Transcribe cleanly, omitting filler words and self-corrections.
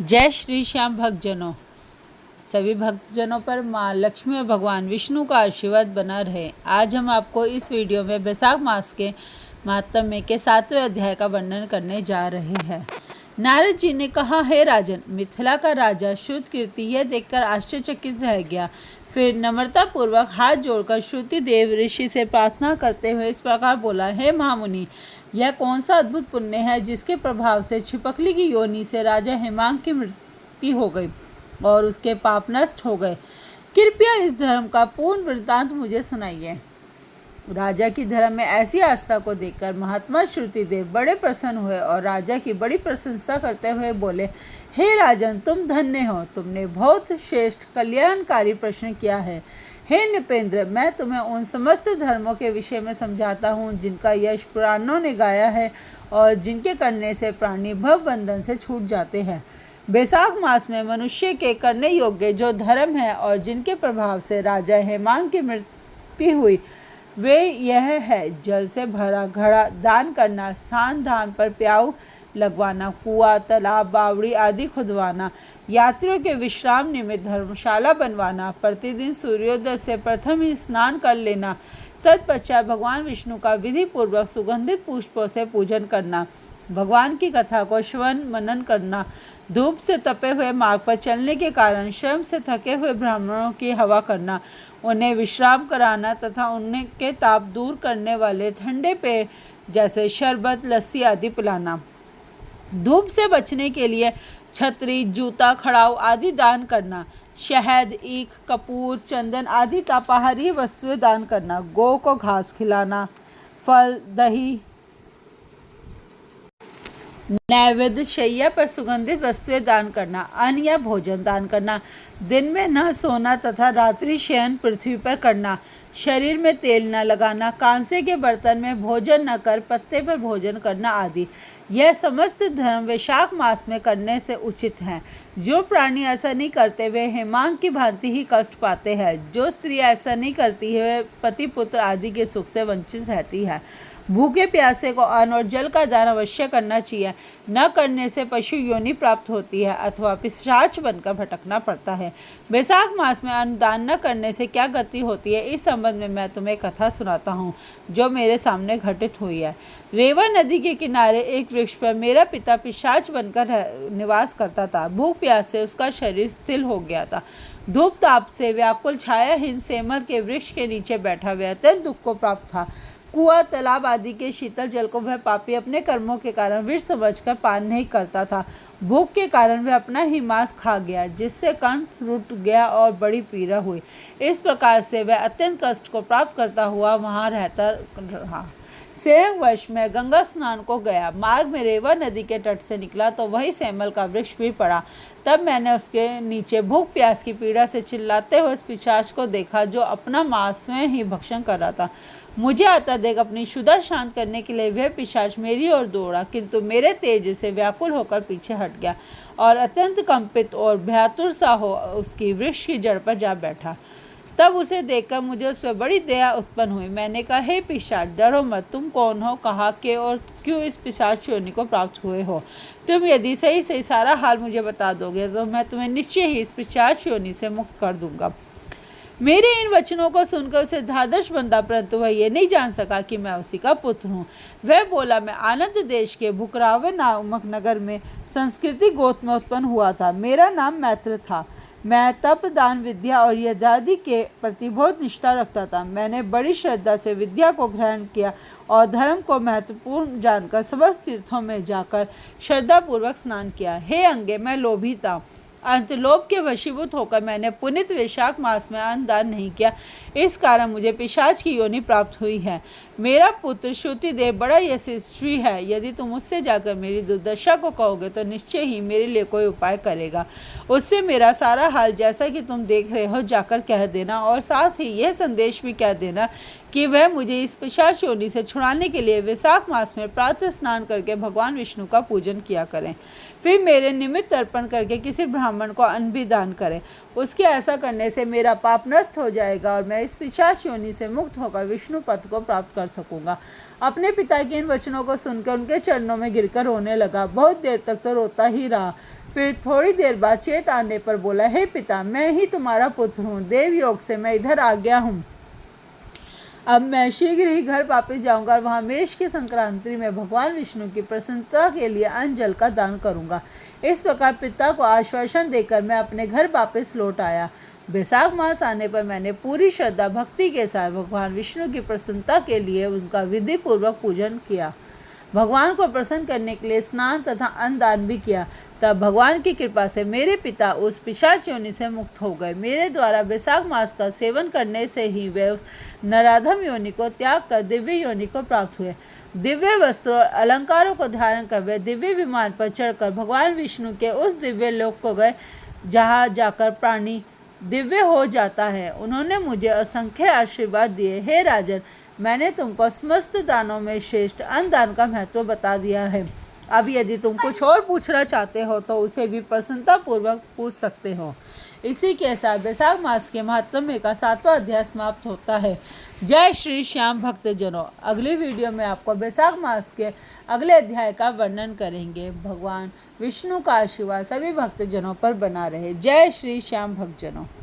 जय श्री श्याम भक्तजनों। सभी भक्तजनों पर माँ लक्ष्मी और भगवान विष्णु का आशीर्वाद बना रहे। आज हम आपको इस वीडियो में वैशाख मास के महात्म्य के 7वें अध्याय का वर्णन करने जा रहे हैं। नारद जी ने कहा, हे राजन, मिथिला का राजा श्रुतकीर्ति यह देखकर आश्चर्यचकित रह गया। फिर नम्रता पूर्वक हाथ जोड़कर श्रुति देव ऋषि से प्रार्थना करते हुए इस प्रकार बोला, हे महामुनि, यह कौन सा अद्भुत पुण्य है जिसके प्रभाव से छिपकली की योनि से राजा हेमांग की मृत्यु हो गई और उसके पाप नष्ट हो गए। कृपया इस धर्म का पूर्ण वृत्तांत मुझे सुनाइए। राजा की धर्म में ऐसी आस्था को देखकर महात्मा श्रुतिदेव बड़े प्रसन्न हुए और राजा की बड़ी प्रशंसा करते हुए बोले, हे राजन, तुम धन्य हो। तुमने बहुत श्रेष्ठ कल्याणकारी प्रश्न किया है। हे नृपेंद्र, मैं तुम्हें उन समस्त धर्मों के विषय में समझाता हूँ जिनका यश पुराणों ने गाया है और जिनके करने से प्राणी भव बंधन से छूट जाते हैं। वैशाख मास में मनुष्य के करने योग्य जो धर्म है और जिनके प्रभाव से राजा हेमांग की मृत्यु हुई, वे यह है: जल से भरा घड़ा दान करना, स्थान धाम पर प्याऊ लगवाना, कुआं, तालाब, बावड़ी आदि खुदवाना, यात्रियों के विश्राम निमित्त धर्मशाला बनवाना, प्रतिदिन सूर्योदय से प्रथम ही स्नान कर लेना, तत्पश्चात भगवान विष्णु का विधि पूर्वक सुगंधित पुष्पों से पूजन करना, भगवान की कथा को श्रवण मनन करना, धूप से तपे हुए मार्ग पर चलने के कारण श्रम से थके हुए ब्राह्मणों की हवा करना, उन्हें विश्राम कराना तथा उनके ताप दूर करने वाले ठंडे पेय जैसे शरबत, लस्सी आदि पिलाना, धूप से बचने के लिए छतरी, जूता, खड़ाऊ आदि दान करना, शहद, ईख, कपूर, चंदन आदि तापाहारी वस्तुएं दान करना, गौ को घास खिलाना, फल, दही, नैवेद्य, शैया पर सुगंधित वस्तुएं दान करना, अन्न या भोजन दान करना, दिन में न सोना तथा रात्रि शयन पृथ्वी पर करना, शरीर में तेल न लगाना, कांसे के बर्तन में भोजन न कर पत्ते पर भोजन करना आदि। यह समस्त धर्म वैशाख मास में करने से उचित हैं। जो प्राणी ऐसा नहीं करते वे हेमांग की भांति ही कष्ट पाते हैं। जो स्त्री ऐसा नहीं करती है वे पति पुत्र आदि के सुख से वंचित रहती है। भूखे प्यासे को अन्न और जल का दान अवश्य करना चाहिए। न करने से पशु योनि प्राप्त होती है अथवा पिशाच बनकर भटकना पड़ता है। वैशाख मास में अन्न दान न करने से क्या गति होती है, इस संबंध में मैं तुम्हें कथा सुनाता हूँ जो मेरे सामने घटित हुई है। रेवा नदी के किनारे एक वृक्ष पर मेरा पिता पिशाच बनकर निवास करता था। भूख प्यास से उसका शरीर स्थिर हो गया था। धूप ताप से व्याकुल छायाहीन सेमर के वृक्ष के नीचे बैठा हुआ अत्यंत दुख को प्राप्त था। कुआं, तालाब आदि के शीतल जल को वह पापी अपने कर्मों के कारण विष समझकर पान नहीं करता था। भूख के कारण वह अपना ही मांस खा गया, जिससे कंठ रुट गया और बड़ी पीड़ा हुई। इस प्रकार से वह अत्यंत कष्ट को प्राप्त करता हुआ वहाँ रहता रहा। सेववश में गंगा स्नान को गया। मार्ग में रेवा नदी के तट से निकला तो वही सेमल का वृक्ष भी पड़ा। तब मैंने उसके नीचे भूख प्यास की पीड़ा से चिल्लाते हुए उस पिशाच को देखा जो अपना मांस स्वयं ही भक्षण कर रहा था। मुझे आता देख अपनी क्षुधा शांत करने के लिए वह पिशाच मेरी ओर दौड़ा, किंतु मेरे तेज से व्याकुल होकर पीछे हट गया और अत्यंत कंपित और भयातुर सा हो उसकी वृक्ष की जड़ पर जा बैठा। तब उसे देखकर मुझे उस पर बड़ी दया उत्पन्न हुई। मैंने कहा, हे पिशाच, डरो मत। तुम कौन हो, कहाँ के और क्यों इस पिशाच योनि को प्राप्त हुए हो? तुम यदि सही सही सारा हाल मुझे बता दोगे तो मैं तुम्हें निश्चय ही इस पिशाच योनि से मुक्त कर दूंगा। मेरे इन वचनों को सुनकर उसे धादश बंधा, परंतु वह ये नहीं जान सका कि मैं उसी का पुत्र हूँ। वह बोला, मैं आनंद देश के भुकरावे नामक नगर में संस्कृति गोत्र में उत्पन्न हुआ था। मेरा नाम मैत्र था। मैं तप, दान, विद्या और यज्ञादि के प्रति बहुत निष्ठा रखता था। मैंने बड़ी श्रद्धा से विद्या को ग्रहण किया और धर्म को महत्वपूर्ण जानकर समस्त तीर्थों में जाकर श्रद्धापूर्वक स्नान किया। हे अंगे, मैं लोभी था। अंत लोभ के वशीभूत होकर मैंने पुनित वैशाख मास में अन्न दान नहीं किया। इस कारण मुझे पिशाच की योनि प्राप्त हुई है। मेरा पुत्र श्रुतिदेव बड़ा यशस्वी है। यदि तुम उससे जाकर मेरी दुर्दशा को कहोगे तो निश्चय ही मेरे लिए कोई उपाय करेगा। उससे मेरा सारा हाल जैसा कि तुम देख रहे हो जाकर कह देना और साथ ही यह संदेश भी कह देना कि वह मुझे इस पिशाच योनि से छुड़ाने के लिए वैशाख मास में प्रातः स्नान करके भगवान विष्णु का पूजन किया करें। फिर मेरे निमित्त अर्पण करके किसी ब्राह्मण को अन्न भी दान करें। उसके ऐसा करने से मेरा पाप नष्ट हो जाएगा और मैं इस पिशाच योनि से मुक्त होकर विष्णु पद को प्राप्त कर सकूंगा। अपने पिता के इन वचनों को सुनकर उनके चरणों में गिरकर रोने लगा। बहुत देर तक तो रोता ही रहा। फिर थोड़ी देर बाद चेत आने पर बोला, हे पिता, मैं ही तुम्हारा पुत्र हूँ। देव योग से मैं इधर आ गया हूँ। अब मैं शीघ्र ही घर वापस जाऊंगा और वहाँ मेष की संक्रांति में भगवान विष्णु की प्रसन्नता के लिए अन्न जल का दान करूंगा। इस प्रकार पिता को आश्वासन देकर मैं अपने घर वापस लौट आया। बैसाख मास आने पर मैंने पूरी श्रद्धा भक्ति के साथ भगवान विष्णु की प्रसन्नता के लिए उनका विधि पूर्वक पूजन किया। भगवान को प्रसन्न करने के लिए स्नान तथा अन्न दान भी किया। तब भगवान की कृपा से मेरे पिता उस पिशाच योनि से मुक्त हो गए। मेरे द्वारा बैसाख मास का सेवन करने से ही वे नराधम योनि को त्याग कर दिव्य योनि को प्राप्त हुए। दिव्य वस्त्रों और अलंकारों को धारण कर वे दिव्य विमान पर चढ़कर भगवान विष्णु के उस दिव्य लोक को गए जहाँ जाकर प्राणी दिव्य हो जाता है। उन्होंने मुझे असंख्य आशीर्वाद दिए। हे राजन, मैंने तुमको समस्त दानों में श्रेष्ठ अन्न दान का महत्व बता दिया है। अब यदि तुम कुछ और पूछना चाहते हो तो उसे भी प्रसन्नता पूर्वक पूछ सकते हो। इसी के साथ बैसाख मास के महात्म्य का 7वां अध्याय समाप्त होता है। जय श्री श्याम भक्तजनों। अगली वीडियो में आपको बैसाख मास के अगले अध्याय का वर्णन करेंगे। भगवान विष्णु का आशीर्वाद सभी भक्तजनों पर बना रहे। जय श्री श्याम भक्तजनों।